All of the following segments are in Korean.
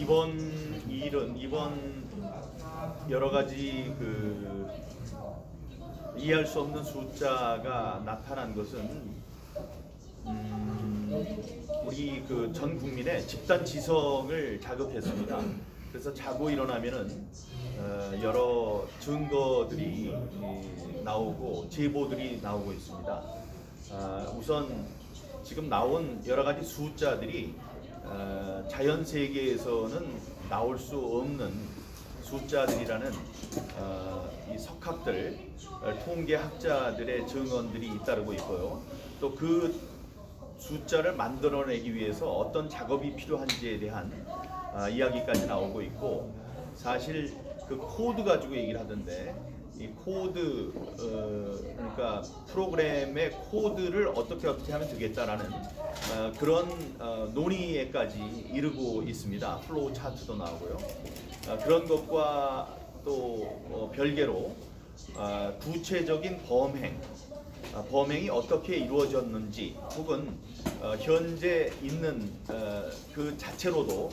이번 일은 여러 가지 이해할 수 없는 숫자가 나타난 것은 우리 전 국민의 집단 지성을 자극했습니다. 그래서 자고 일어나면은 여러 증거들이 나오고 제보들이 나오고 있습니다. 우선 지금 나온 여러 가지 숫자들이 자연 세계에서는 나올 수 없는 숫자들이라는 이 석학들, 통계학자들의 증언들이 잇따르고 있고요. 또 그 숫자를 만들어내기 위해서 어떤 작업이 필요한지에 대한 이야기까지 나오고 있고, 사실 그 코드 가지고 얘기를 하던데, 이 코드 그러니까 프로그램의 코드를 어떻게 하면 되겠다라는 그런 논의에까지 이르고 있습니다. 플로우 차트도 나오고요. 그런 것과 또 별개로 구체적인 범행이 어떻게 이루어졌는지, 혹은 현재 있는 그 자체로도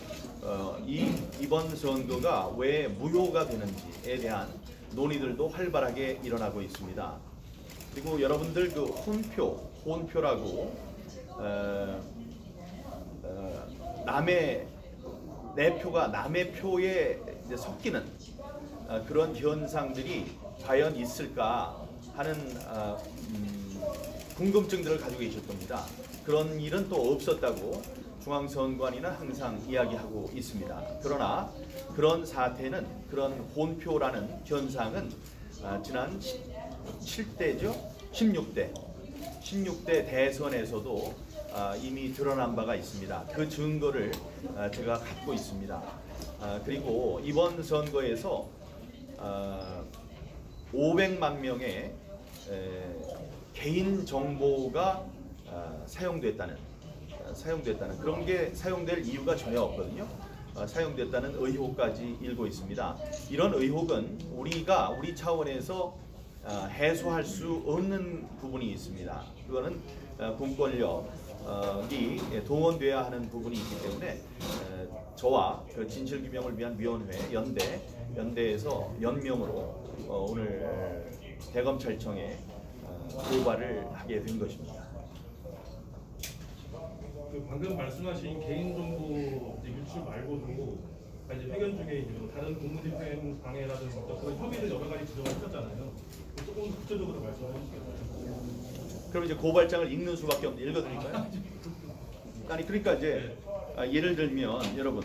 이번 선거가 왜 무효가 되는지에 대한 논의들도 활발하게 일어나고 있습니다. 그리고 여러분들 혼표라고 내 표가 남의 표에 이제 섞이는 그런 현상들이 과연 있을까 하는 궁금증들을 가지고 계실 겁니다. 그런 일은 또 없었다고 중앙선관위는 항상 이야기하고 있습니다. 그러나 그런 사태는, 그런 혼표라는 현상은 지난 16대 대선에서도 이미 드러난 바가 있습니다. 그 증거를 제가 갖고 있습니다. 그리고 이번 선거에서 500만 명의 개인 정보가 사용됐다는 그런 게 사용될 이유가 전혀 없거든요. 사용됐다는 의혹까지 일고 있습니다. 이런 의혹은 우리 차원에서 해소할 수 없는 부분이 있습니다. 그거는 공권력이 동원돼야 하는 부분이 있기 때문에 저와 그 진실규명을 위한 위원회 연대에서 연명으로 오늘 대검찰청에 고발을 하게 된 것입니다. 방금 말씀하신 개인정보 유출 말고도 이제 회견 중에 이제 다른 공무집행 방해라든지 그런 혐의를 여러 가지 지적을 하셨잖아요. 조금 구체적으로 말씀해 주시겠어요? 그럼 이제 고발장을 읽는 수밖에 없는데 읽어드릴까요? 아니 그러니까 이제 예를 들면 여러분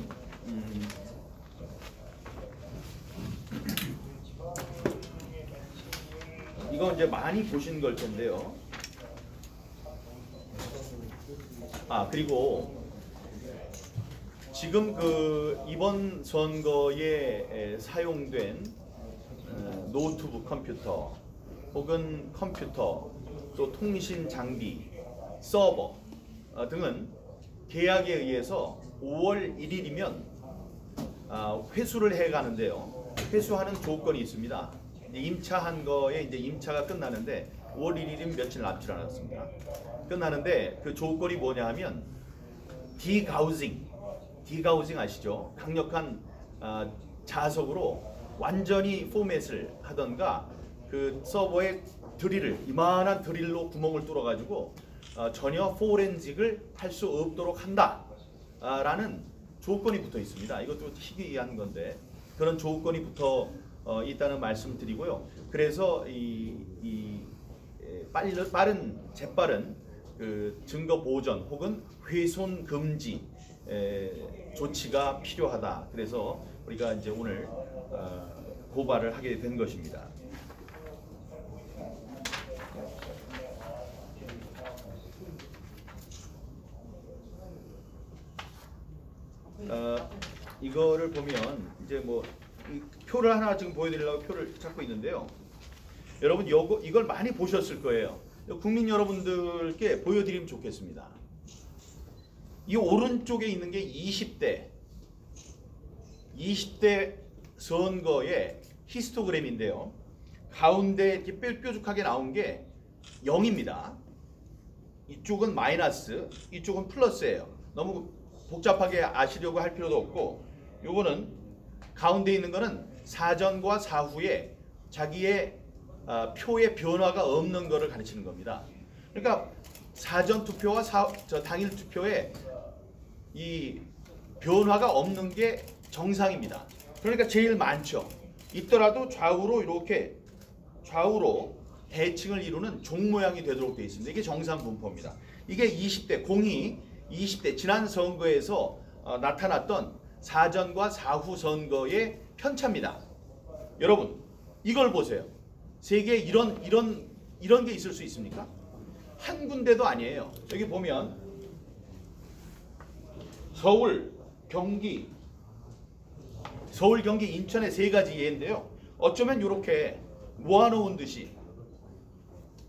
이거 이제 많이 보신 걸 텐데요. 그리고 지금 이번 선거에 사용된 노트북 컴퓨터 혹은 컴퓨터, 또 통신 장비, 서버 등은 계약에 의해서 5월 1일이면 회수를 해 가는데요. 회수하는 조건이 있습니다. 임차한 거에 이제 임차가 끝나는데 5월 1일이면 며칠 남지 않았습니다. 끝나는데 그 조건이 뭐냐 하면 디가우징 아시죠? 강력한 자석으로 완전히 포맷을 하던가 그 서버에 이만한 드릴로 구멍을 뚫어 가지고 전혀 포렌식을 할 수 없도록 한다 라는 조건이 붙어 있습니다. 이것도 희귀한 건데 그런 조건이 붙어 있다는 말씀 드리고요. 그래서 재빠른 그 증거 보전 혹은 훼손 금지 조치가 필요하다. 그래서 우리가 이제 오늘 고발을 하게 된 것입니다. 이거를 보면 이제 이 표를 하나 지금 보여드리려고 표를 찾고 있는데요. 여러분 이걸 많이 보셨을 거예요. 국민 여러분들께 보여드리면 좋겠습니다. 이 오른쪽에 있는 게 20대 선거의 히스토그램인데요. 가운데 이렇게 뾰족하게 나온 게 0입니다. 이쪽은 마이너스, 이쪽은 플러스예요. 너무 복잡하게 아시려고 할 필요도 없고 요거는 가운데 있는 거는 사전과 사후에 자기의 표의 변화가 없는 거를 가르치는 겁니다. 그러니까 사전 투표와 당일 투표에 이 변화가 없는 게 정상입니다. 그러니까 제일 많죠. 있더라도 좌우로 이렇게 좌우로 대칭을 이루는 종 모양이 되도록 되어 있습니다. 이게 정상 분포입니다. 이게 20대 20대 지난 선거에서 나타났던 사전과 사후 선거의 편차입니다. 여러분 이걸 보세요. 세계에 이런 게 있을 수 있습니까? 한 군데도 아니에요. 여기 보면 서울, 경기, 인천의 세 가지 예인데요. 어쩌면 이렇게 모아놓은 듯이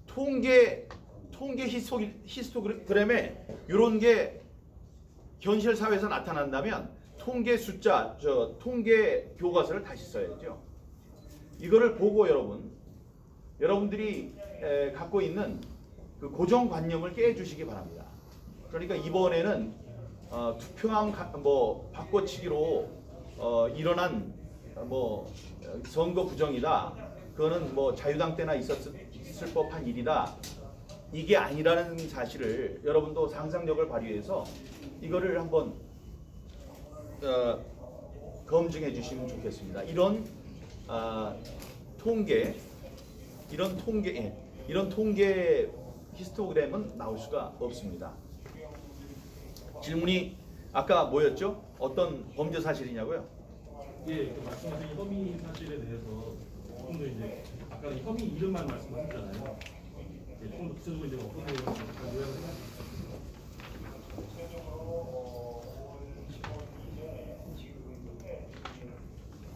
통계 히스토그램에 이런 게 현실 사회에서 나타난다면 통계 숫자, 통계 교과서를 다시 써야죠. 이거를 보고 여러분들이 갖고 있는 그 고정관념을 깨주시기 바랍니다. 그러니까 이번에는 투표함 바꿔치기로 일어난 선거 부정이다. 그거는 자유당 때나 있을 법한 일이다. 이게 아니라는 사실을 여러분도 상상력을 발휘해서 이거를 한번 검증해 주시면 좋겠습니다. 이런 통계 히스토그램은 나올 수가 없습니다. 질문이 아까 뭐였죠? 어떤 범죄 사실이냐고요? 예, 말씀하신 혐의 사실에 대해서 조금 더 이제 아까 혐의 이름만 말씀하셨잖아요. 예, 조금 더 구체적으로 이제 어떤 내용을 요약을 해주시죠.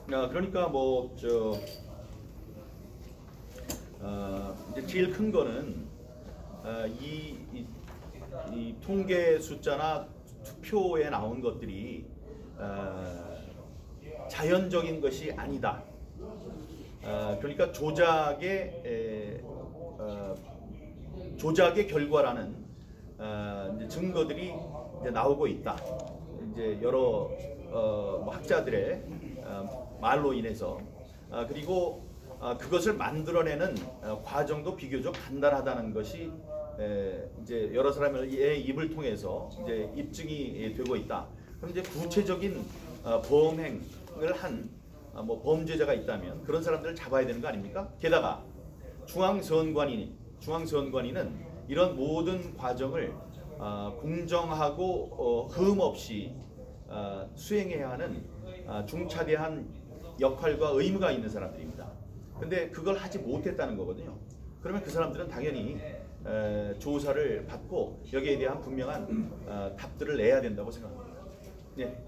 그러니까 이제 제일 큰 거는 이 통계 숫자나 투표에 나온 것들이 자연적인 것이 아니다. 그러니까 조작의 결과라는 이제 증거들이 이제 나오고 있다. 이제 여러 학자들의 말로 인해서 그리고 그것을 만들어내는 과정도 비교적 간단하다는 것이 이제 여러 사람의 입을 통해서 이제 입증이 되고 있다. 그럼 이제 구체적인 범행을 한 범죄자가 있다면 그런 사람들을 잡아야 되는 거 아닙니까? 게다가 중앙선관위는 이런 모든 과정을 공정하고 흠 없이 수행해야 하는 중차대한 역할과 의무가 있는 사람들입니다. 근데 그걸 하지 못했다는 거거든요. 그러면 그 사람들은 당연히 조사를 받고 여기에 대한 분명한 답들을 내야 된다고 생각합니다. 네.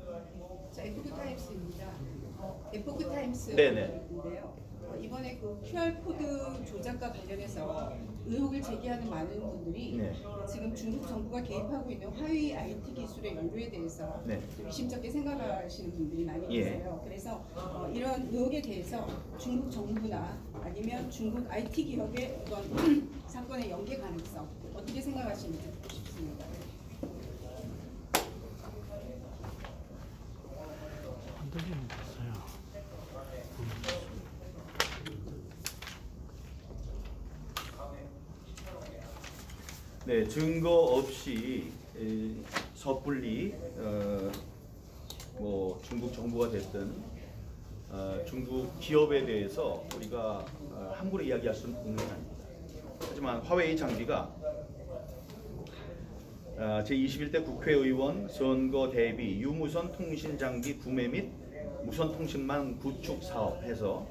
자, 에포크타임스입니다. 에포크타임스 네네. 인데요. 이번에 그 QR코드 조작과 관련해서 의혹을 제기하는 많은 분들이 네. 지금 중국 정부가 개입하고 있는 화웨이 IT 기술의 연루에 대해서 네. 좀 의심쩍게 생각하시는 분들이 많이 예. 계세요. 그래서 이런 의혹에 대해서 중국 정부나 아니면 중국 IT 기업의 어떤 사건의 연계 가능성 어떻게 생각하시는지 듣고 싶습니다. 네, 증거 없이 섣불리 중국 정부가 됐든 중국 기업에 대해서 우리가 함부로 이야기할 수는 없는 건 아닙니다. 하지만 화웨이 장비가 제21대 국회의원 선거 대비 유무선 통신 장비 구매 및 무선 통신망 구축 사업 해서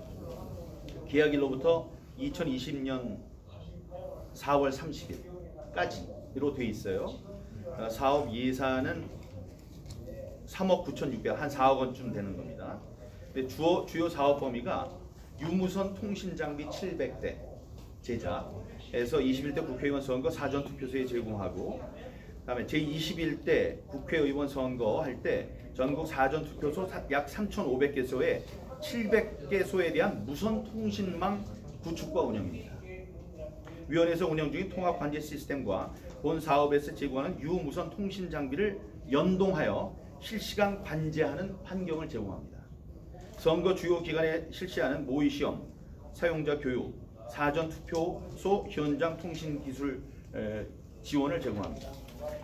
계약일로부터 2020년 4월 30일까지로 돼 있어요. 사업 예산은 3억 9,600, 한 4억 원쯤 되는 겁니다. 근데 주요 사업 범위가 유무선 통신 장비 700대 제작해서 21대 국회의원 선거 사전 투표소에 제공하고, 그다음에 제21대 국회의원 선거 할 때 전국 사전 투표소 약 3,500개소에 700개소에 대한 무선 통신망 구축과 운영입니다. 위원회에서 운영 중인 통합 관제 시스템과 본 사업에서 제공하는 유무선 통신 장비를 연동하여 실시간 관제하는 환경을 제공합니다. 선거 주요 기간에 실시하는 모의 시험, 사용자 교육, 사전 투표소 현장 통신 기술 지원을 제공합니다.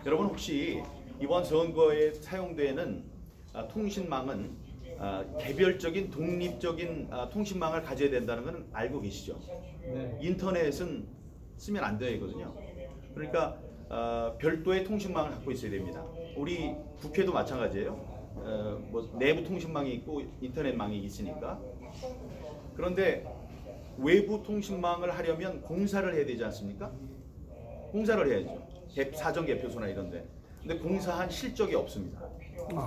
여러분 혹시 이번 선거에 사용되는 통신망은 개별적인 독립적인 통신망을 가져야 된다는 것은 알고 계시죠? 네. 인터넷은 쓰면 안 되거든요. 그러니까 별도의 통신망을 갖고 있어야 됩니다. 우리 국회도 마찬가지예요. 뭐 내부 통신망이 있고 인터넷망이 있으니까. 그런데 외부 통신망을 하려면 공사를 해야 되지 않습니까? 공사를 해야죠. 사전 개표소나 이런데. 근데 공사한 실적이 없습니다.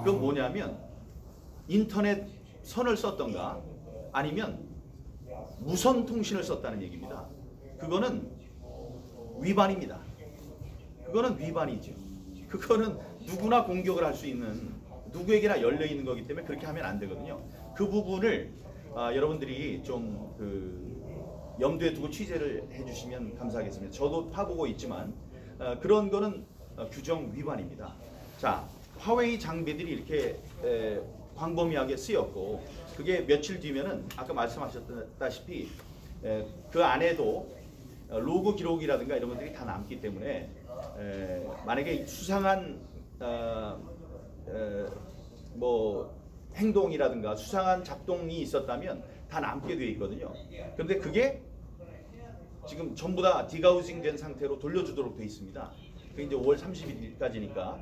그건 뭐냐면 인터넷 선을 썼던가 아니면 무선 통신을 썼다는 얘기입니다. 그거는 위반입니다. 그거는 위반이죠. 그거는 누구나 공격을 할 수 있는, 누구에게나 열려 있는 거기 때문에 그렇게 하면 안 되거든요. 그 부분을 여러분들이 좀 염두에 두고 취재를 해주시면 감사하겠습니다. 저도 파보고 있지만 그런 거는 규정 위반입니다. 자, 화웨이 장비들이 이렇게 광범위하게 쓰였고, 그게 며칠 뒤면은 아까 말씀하셨다시피 그 안에도 로고 기록이라든가 이런 것들이 다 남기 때문에 만약에 수상한 뭐 행동이라든가 수상한 작동이 있었다면 다 남게 되어 있거든요. 그런데 그게 지금 전부 다 디가우징 된 상태로 돌려주도록 되어 있습니다. 그게 이제 5월 30일까지니까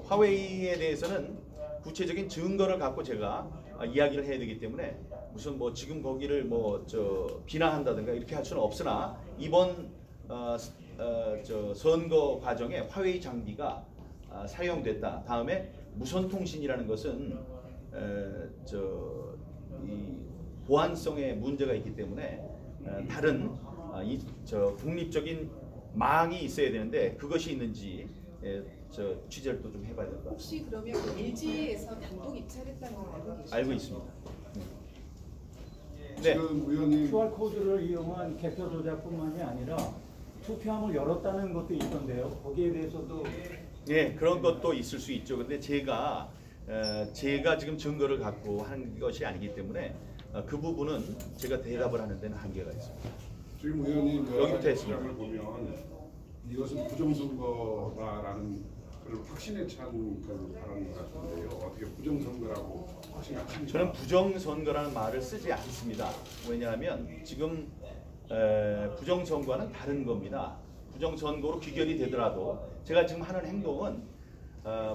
화웨이에 대해서는 구체적인 증거를 갖고 제가 이야기를 해야 되기 때문에 무슨 뭐 지금 거기를 뭐 비난한다든가 이렇게 할 수는 없으나 이번 선거 과정에 화웨이 장비가 사용됐다. 다음에 무선 통신이라는 것은 이 보안성에 문제가 있기 때문에 다른 독립적인 망이 있어야 되는데 그것이 있는지 취재를 또 좀 해봐야 될 것 같습니다. 혹시 그러면 LG에서 단독 입찰했다는 걸 알고 계시죠? 알고 있습니다. 네. 지금 의원님 QR 코드를 이용한 개표 조작뿐만이 아니라 투표함을 열었다는 것도 있던데요. 거기에 대해서도 네, 그런 것도 있을 수 있죠. 근데 제가 지금 증거를 갖고 하는 것이 아니기 때문에 그 부분은 제가 대답을 하는 데는 한계가 있습니다. 지금 의원님 여기부터 했습니다. 주장을 보면 이것은 부정선거다라는 그런 확신에 찬 그런 발언 같은데요. 어떻게 부정선거라고 확신하십니까? 저는 부정선거라는 말을 쓰지 않습니다. 왜냐하면 지금 부정선거는 다른 겁니다. 부정선거로 귀결이 되더라도 제가 지금 하는 행동은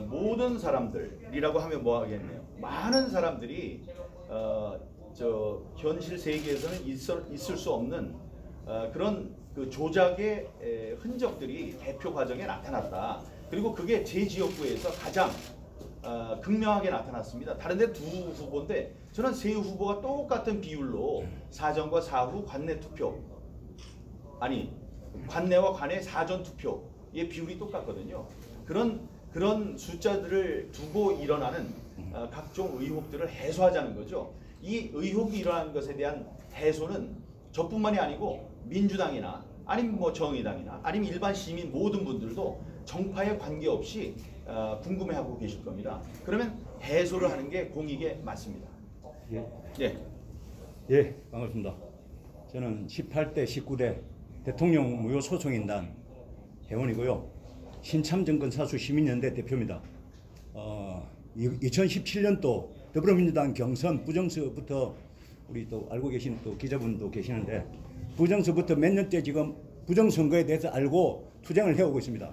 모든 사람들이라고 하면 뭐 하겠네요. 많은 사람들이 현실 세계에서는 있을 수 없는 그런 그 조작의 흔적들이 개표 과정에 나타났다. 그리고 그게 제 지역구에서 가장 극명하게 나타났습니다. 다른 데 두 후보인데 저는 세 후보가 똑같은 비율로 사전과 사후 관내 투표, 아니 관내와 관내 사전 투표의 비율이 똑같거든요. 그런 숫자들을 두고 일어나는 각종 의혹들을 해소하자는 거죠. 이 의혹이 일어나는 것에 대한 해소는 저뿐만이 아니고 민주당이나 아니면 뭐 정의당이나 아니면 일반 시민 모든 분들도 정파에 관계없이 궁금해하고 계실 겁니다. 그러면 해소를 하는 게 공익에 맞습니다. 예. 예. 예, 반갑습니다. 저는 18대 19대 대통령 무효 소송인단 회원이고요. 신참정권 사수 시민연대 대표입니다. 2017년도 더불어민주당 경선 부정서부터 우리 또 알고 계신 또 기자분도 계시는데 부정서부터 몇 년째 지금 부정선거에 대해서 알고 투쟁을 해오고 있습니다.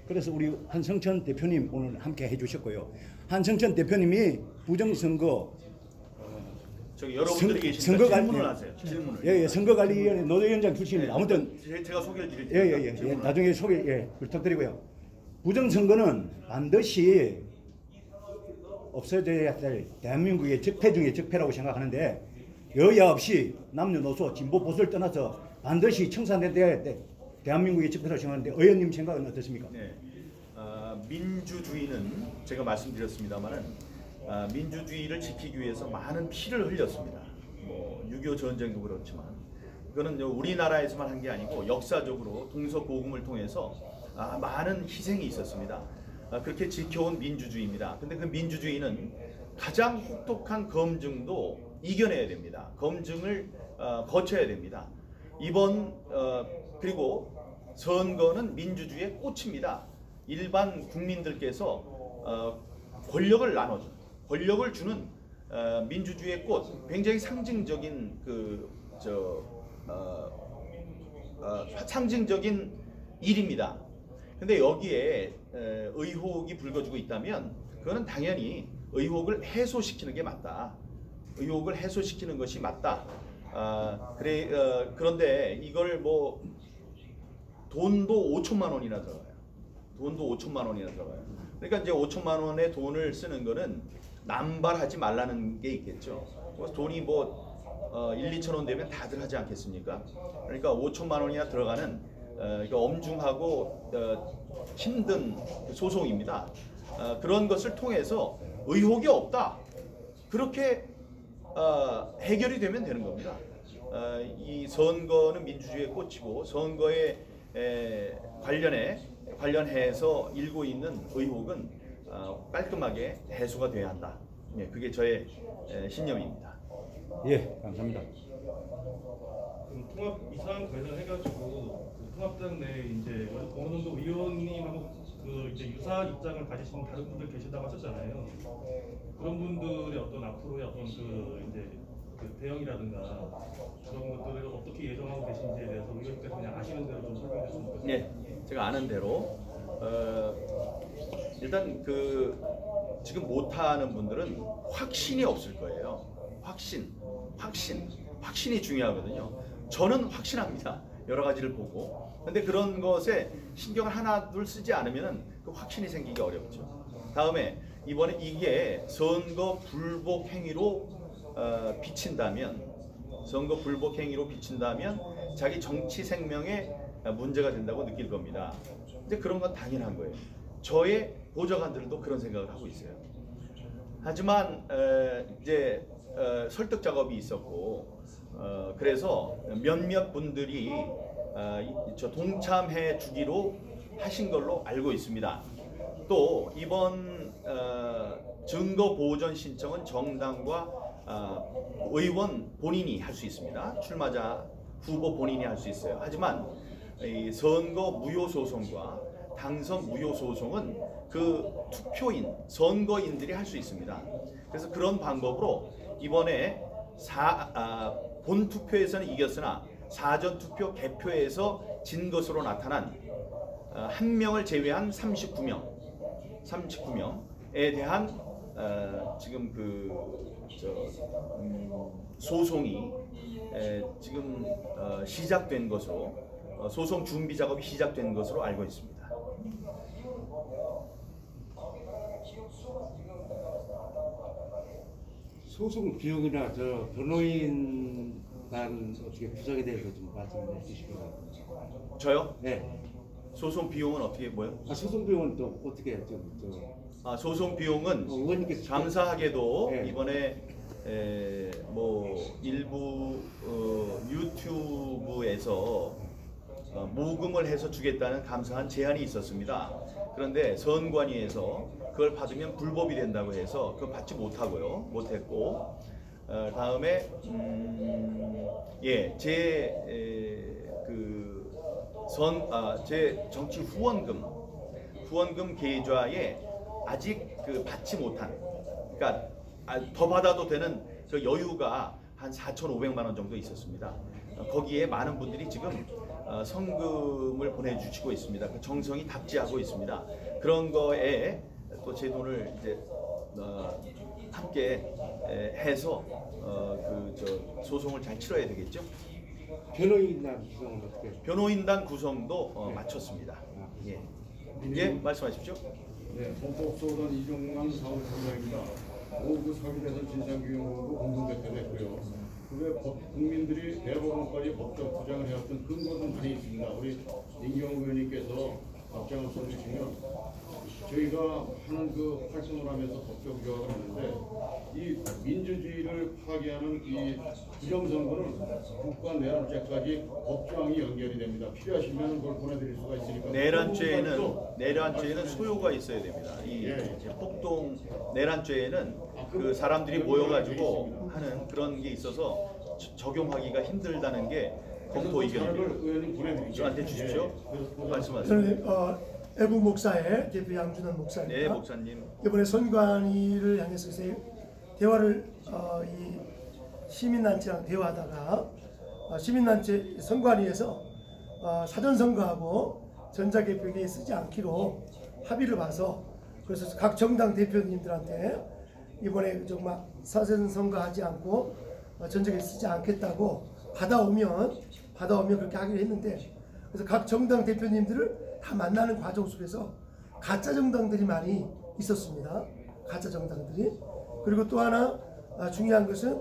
그래서 우리 한성천 대표님 오늘 함께 해주셨고요. 한성천 대표님이 부정선거 저기 여러분들이 계시니까 선거관리- 질문을 하세요. 질문을. 예, 선거관리위원회 노조위원장 출신입니다. 아무튼 제가 소개를 드릴 테니까 예, 질문을 나중에 소개 부탁드리고요. 부정선거는 반드시 없어져야 될 대한민국의 적폐 중에 적폐라고 생각하는데 여야 없이 남녀노소 진보 보수를 떠나서 반드시 청산돼야 될 대한민국의 적폐라고 생각하는데 의원님 생각은 어떻습니까? 네, 민주주의는 제가 말씀드렸습니다만은 민주주의를 지키기 위해서 많은 피를 흘렸습니다. 뭐 6.25 전쟁도 그렇지만 그거는 우리나라에서만 한 게 아니고 역사적으로 동서고금을 통해서 많은 희생이 있었습니다. 그렇게 지켜온 민주주의입니다. 근데 그 민주주의는 가장 혹독한 검증도 이겨내야 됩니다. 검증을 거쳐야 됩니다. 그리고 선거는 민주주의의 꽃입니다. 일반 국민들께서 권력을 주는 민주주의의 꽃, 굉장히 상징적인 상징적인 일입니다. 근데 여기에 의혹이 불거지고 있다면 그거는 당연히 의혹을 해소시키는 게 맞다. 의혹을 해소시키는 것이 맞다. 그런데 이걸 뭐 돈도 5천만 원이나 들어가요. 돈도 5천만 원이나 들어가요. 그러니까 이제 5천만 원의 돈을 쓰는 거는 남발하지 말라는 게 있겠죠. 돈이 뭐 1, 2천 원 되면 다들 하지 않겠습니까? 그러니까 5천만 원이나 들어가는 엄중하고 힘든 소송입니다. 그런 것을 통해서 의혹이 없다. 그렇게 해결이 되면 되는 겁니다. 이 선거는 민주주의의 꽃이고 선거에 관련해서 일고 있는 의혹은 깔끔하게 해소가 돼야 한다. 예, 그게 저의 신념입니다. 예, 감사합니다. 그럼 통합 이 사안 관련해가지고 그 통합당 내에 이제 어느 정도 의원님하고 그 이제 유사 입장을 가지시는 다른 분들 계신다고 하셨잖아요. 그런 분들의 어떤 앞으로의 어떤 그 이제 그 대응이라든가 그런 것들을 어떻게 예정하고 계신지에 대해서 의원님께서 그냥 아시는 대로 좀 설명해 주시면 좋겠습니다. 네, 제가 아는 대로 일단 지금 못하는 분들은 확신이 없을 거예요. 확신이 중요하거든요. 저는 확신합니다. 여러 가지를 보고. 근데 그런 것에 신경을 하나둘 쓰지 않으면 그 확신이 생기기 어렵죠. 다음에 이번에 이게 선거 불복 행위로 비친다면 자기 정치 생명에 문제가 된다고 느낄 겁니다. 근데 그런 건 당연한 거예요. 저의 보좌관들도 그런 생각을 하고 있어요. 하지만 이제 설득 작업이 있었고 그래서 몇몇 분들이 동참해 주기로 하신 걸로 알고 있습니다. 또 이번 증거 보전 신청은 정당과 의원 본인이 할 수 있습니다. 출마자 후보 본인이 할 수 있어요. 하지만 이 선거 무효 소송과 당선 무효 소송은 그 투표인 선거인들이 할 수 있습니다. 그래서 그런 방법으로 이번에 본 투표에서는 이겼으나 사전 투표 개표에서 진 것으로 나타난 한 명을 제외한 39명에 대한 지금 소송이 지금 시작된 것으로 소송 준비 작업이 시작된 것으로 알고 있습니다. 소송 비용이나 변호인단 어떻게 구성에 대해서 좀 말씀해 주시고요. 저요? 네. 소송 비용은 어떻게 뭐요? 소송 비용은 또 어떻게 소송 비용은 의원님께서 감사하게도 네. 이번에 뭐 일부 유튜브에서 모금을 해서 주겠다는 감사한 제안이 있었습니다. 그런데 선관위에서 그걸 받으면 불법이 된다고 해서 그걸 받지 못했고 다음에 제 정치 후원금 계좌에 아직 받지 못한, 그러니까 더 받아도 되는 저 여유가 한 4,500만 원 정도 있었습니다. 거기에 많은 분들이 지금 성금을 보내주시고 있습니다. 그 정성이 답지하고 있습니다. 그런 거에 또 제 돈을 이제 함께 해서 소송을 잘 치러야 되겠죠. 변호인단 구성은 어떻게? 변호인단 구성도 마쳤습니다. 예, 말씀하십시오. 네, 헌법소원 이종만 사무총장입니다. 오구 사기에서 진상규명으로 공동대표됐고요. 그게 국민들이 대법원까지 법적 주장을 해왔던 근거도 많이 있습니다. 우리 임경호 의원님께서 답장을 써주시면 저희가 하는 그 활동을 하면서 법적 개혁을 했는데 이 민주주의를 파괴하는 이 부정선거는 국가 내란죄까지 법조항이 연결이 됩니다. 필요하시면 그걸 보내드릴 수가 있으니까. 내란죄에는 소요가 있어야 됩니다. 이 폭동 내란죄에는 그 사람들이 모여가지고 하는 그런 게 있어서 적용하기가 힘들다는 게 검토 의견입니다. 저한테 주십시오. 말씀하세요. 저는 애국 목사의 대표 양준환 목사입니다. 네, 목사님. 이번에 선관위를 향해서 대화를 이 시민단체랑 대화하다가 시민단체 선관위에서 사전선거하고 전자개표기에 쓰지 않기로 합의를 봐서 그래서 각 정당 대표님들한테 이번에 정말 사전선거하지 않고 전자개표 쓰지 않겠다고 받아오면 그렇게 하기로 했는데 그래서 각 정당 대표님들을 다 만나는 과정 속에서 가짜 정당들이 많이 있었습니다. 가짜 정당들이. 그리고 또 하나 중요한 것은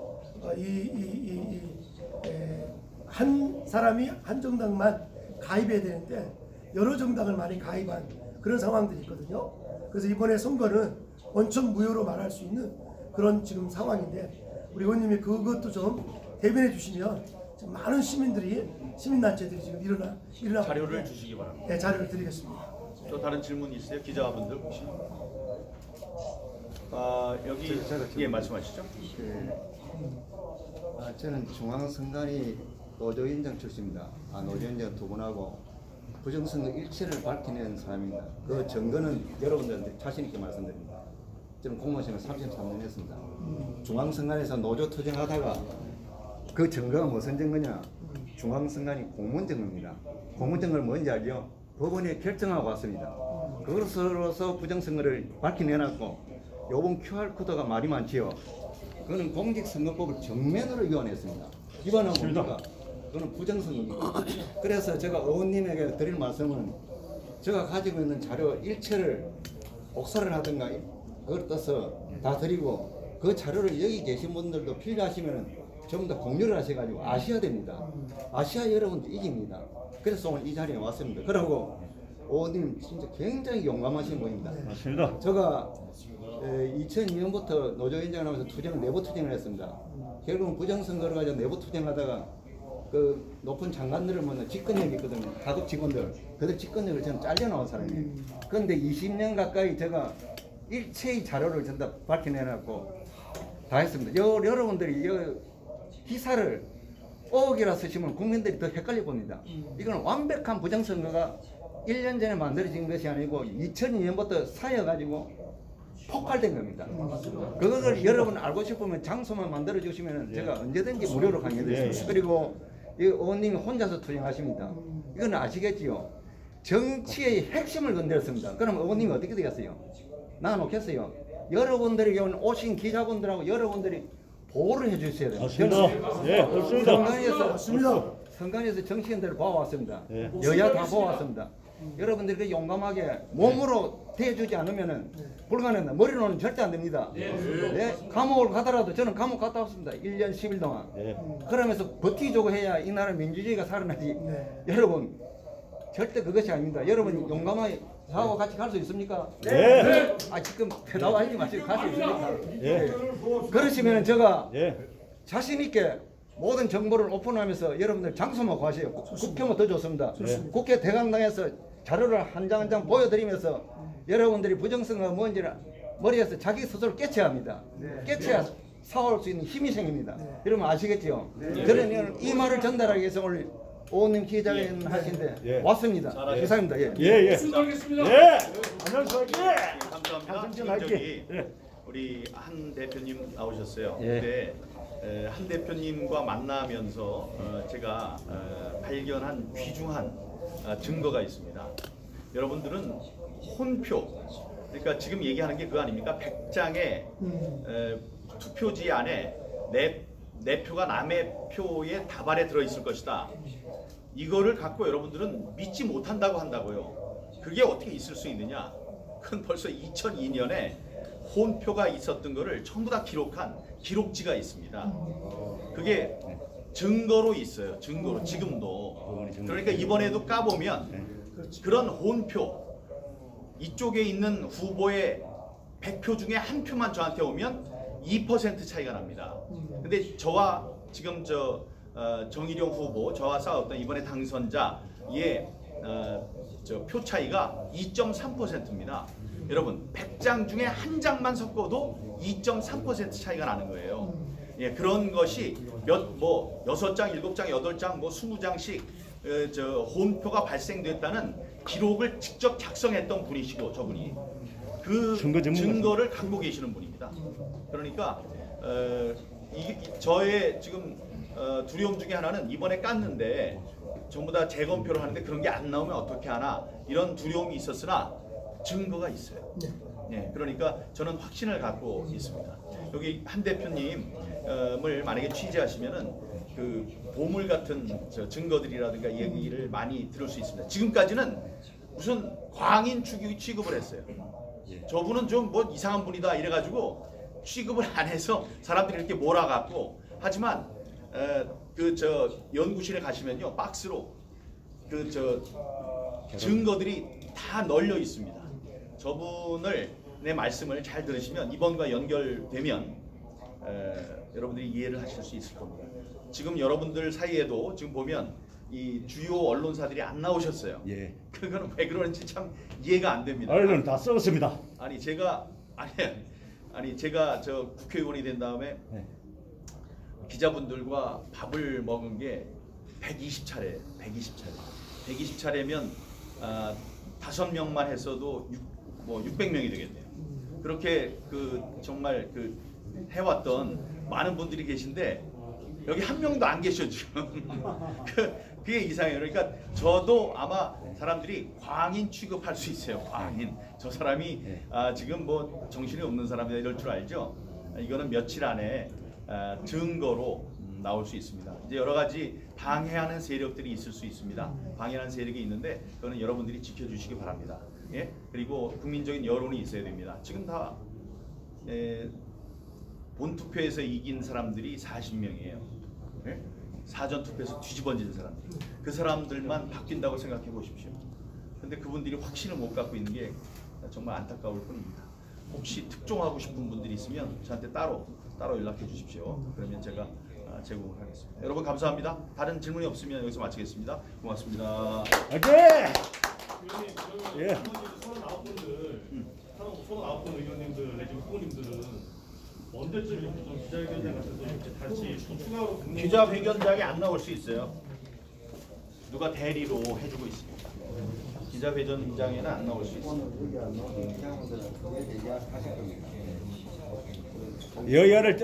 한 사람이 한 정당만 가입해야 되는데 여러 정당을 많이 가입한 그런 상황들이 있거든요. 그래서 이번에 선거는 원천 무효로 말할 수 있는 그런 지금 상황인데 우리 의원님이 그것도 좀 대변해 주시면 지금 많은 시민단체들이 지금 일어나고 자료를 주시기 바랍니다. 네, 자료를 드리겠습니다. 또 다른 질문 있으세요? 기자분들 혹시? 여기 예 말씀하시죠. 저는 중앙선관위 노조위원장 출신입니다. 노조위원장 두 분하고 부정선거 일체를 밝혀낸 사람입니다. 그 증거는 여러분들한테 자신 있게 말씀드립니다. 저는 공무원생활 33년 했습니다. 중앙선관위에서 노조 투쟁하다가 그 증거가 무슨 증거냐? 중앙선관위 공문증거입니다. 공문증거는 뭔지 알죠? 법원에 결정하고 왔습니다. 그것으로서 부정선거를 밝혀내놨고 요번 QR코드가 말이 많지요. 그거는 공직선거법을 정면으로 위반했습니다. 위반하고 뭡니까? 그거는 부정선거입니다. 그래서 제가 의원님에게 드릴 말씀은 제가 가지고 있는 자료 일체를 복사를 하든가 그걸 떠서 다 드리고 그 자료를 여기 계신 분들도 필요하시면 전부 다 공유를 하셔가지고 아셔야 됩니다. 아시아 여러분들 이깁니다. 그래서 오늘 이 자리에 왔습니다. 그리고 의원님 진짜 굉장히 용감하신 분입니다. 맞습니다. 제가 2002년부터 노조위원장을 하면서 내부 투쟁을 했습니다. 결국은 부정선거를 가지고 내부 투쟁하다가 그 높은 장관들을 만나 직권력이 있거든요. 가급 직원들. 그들 직권력을 저는 잘려나온 사람이에요. 그런데 20년 가까이 제가 일체의 자료를 전부 다 밝혀내놨고 다 했습니다. 여러분들이 기사를 5억이라 쓰시면 국민들이 더 헷갈려 봅니다. 이건 완벽한 부정선거가 1년 전에 만들어진 것이 아니고 2002년부터 쌓여가지고 폭발된 겁니다. 그것을 여러분 알고 싶으면 장소만 만들어 주시면 제가 언제든지 무료로 강의드리겠습니다. 그리고 이 의원님이 혼자서 투쟁하십니다. 이건 아시겠지요? 정치의 핵심을 건드렸습니다. 그럼 의원님이 어떻게 되겠어요? 나눠놓겠어요? 여러분들이 오신 기자분들하고 여러분들이 보호를 해주셔야 돼요. 맞습니다. 예, 그렇습니다. 선관위에서 정치인들을 보아왔습니다. 예. 여야 다 보아왔습니다. 여러분들이 용감하게 몸으로 대해주지 않으면은 불가능합니다. 머리로는 절대 안 됩니다. 네, 감옥을 가더라도 저는 감옥 갔다 왔습니다. 1년 10일 동안. 그러면서 버티자고 해야 이 나라 민주주의가 살아나지. 여러분 절대 그것이 아닙니다. 여러분 용감하게 저하고 같이 갈 수 있습니까? 네. 지금 나와있지 마시고 갈 수 있습니까? 그러시면 제가 자신 있게 모든 정보를 오픈하면서 여러분들 장소만 구하세요. 국회만 더 좋습니다. 국회 대강당에서 자료를 한 장 한 장 보여드리면서 여러분들이 부정선거가 뭔지를 머리에서 자기 스스로 깨쳐야 합니다. 깨쳐야 사올 수 있는 힘이 생깁니다. 여러분 아시겠죠? 저는 이 말을 전달하기 위해서 오늘 오님 기자회견 하신데 왔습니다. 기사입니다. 감사합니다. 저기 우리 한 대표님 나오셨어요. 근데 한 대표님과 만나면서 제가 발견한 귀중한 증거가 있습니다. 여러분들은 혼표, 그러니까 지금 얘기하는 게 그거 아닙니까? 100장의 투표지 안에 내 표가 남의 표의 다발에 들어있을 것이다. 이거를 갖고 여러분들은 믿지 못한다고 한다고요. 그게 어떻게 있을 수 있느냐? 그건 벌써 2002년에 혼표가 있었던 거를 전부 다 기록한 기록지가 있습니다. 그게 증거로 있어요. 증거로 지금도. 그러니까 이번에도 까보면 그런 혼표 이쪽에 있는 후보의 100표 중에 한 표만 저한테 오면 2% 차이가 납니다. 근데 저와 지금 정일용 후보, 저와 싸웠던 이번에 당선자의 표 차이가 2.3%입니다. 여러분 100장 중에 한 장만 섞어도 2.3% 차이가 나는 거예요. 예, 그런 것이 6장, 7장, 8장, 20장씩 혼표가 발생됐다는 기록을 직접 작성했던 분이시고 저분이 그 증거를 갖고 계시는 분입니다. 그러니까 저의 지금 두려움 중에 하나는 이번에 깠는데 전부 다 재검표를 하는데 그런 게 안 나오면 어떻게 하나 이런 두려움이 있었으나 증거가 있어요. 네, 그러니까 저는 확신을 갖고 있습니다. 여기 한 대표님을 만약에 취재하시면은 그 보물 같은 증거들이라든가 얘기를 많이 들을 수 있습니다. 지금까지는 무슨 광인 취급을 했어요. 저분은 좀 뭐 이상한 분이다 이래가지고 취급을 안 해서 사람들이 이렇게 몰아갖고 하지만 연구실에 가시면요 박스로 증거들이 다 널려 있습니다. 저분의 말씀을 잘 들으시면 이번과 연결되면 여러분들이 이해를 하실 수 있을 겁니다. 지금 여러분들 사이에도 지금 보면 이 주요 언론사들이 안 나오셨어요. 예. 그거는 왜 그런지 참 이해가 안 됩니다. 언론 다 썩었습니다. 아니 제가 저 국회의원이 된 다음에 네. 기자분들과 밥을 먹은 게 120차례. 120차례면 5명만 했어도 600명이 되겠네요. 그렇게 정말 해왔던 많은 분들이 계신데 여기 한 명도 안 계셔 지금. 그게 이상해요. 그러니까 저도 아마 사람들이 광인 취급할 수 있어요. 광인. 저 사람이 지금 뭐 정신이 없는 사람이다 이럴 줄 알죠. 이거는 며칠 안에 증거로 나올 수 있습니다. 이제 여러 가지 방해하는 세력들이 있을 수 있습니다. 방해하는 세력이 있는데 그거는 여러분들이 지켜주시기 바랍니다. 예? 그리고 국민적인 여론이 있어야 됩니다. 지금 다 본투표에서 이긴 사람들이 40명이에요. 예? 사전투표에서 뒤집어진 사람들. 그 사람들만 바뀐다고 생각해 보십시오. 근데 그분들이 확신을 못 갖고 있는 게 정말 안타까울 뿐입니다. 혹시 특종하고 싶은 분들이 있으면 저한테 따로 연락해 주십시오. 그러면 제가 제공을 하겠습니다. 여러분 감사합니다. 다른 질문이 없으면 여기서 마치겠습니다. 고맙습니다. 의원님, 예. 나머지 39분 의원님들 내지 후보님들은 언제쯤 이렇게 좀 기자회견장 같은 데 이렇게 같이 또 추가로 기자회견장에 안 나올 수 있어요. 누가 대리로 해주고 있습니다. 기자회견장에는 안 나올 수 있어요. 여야를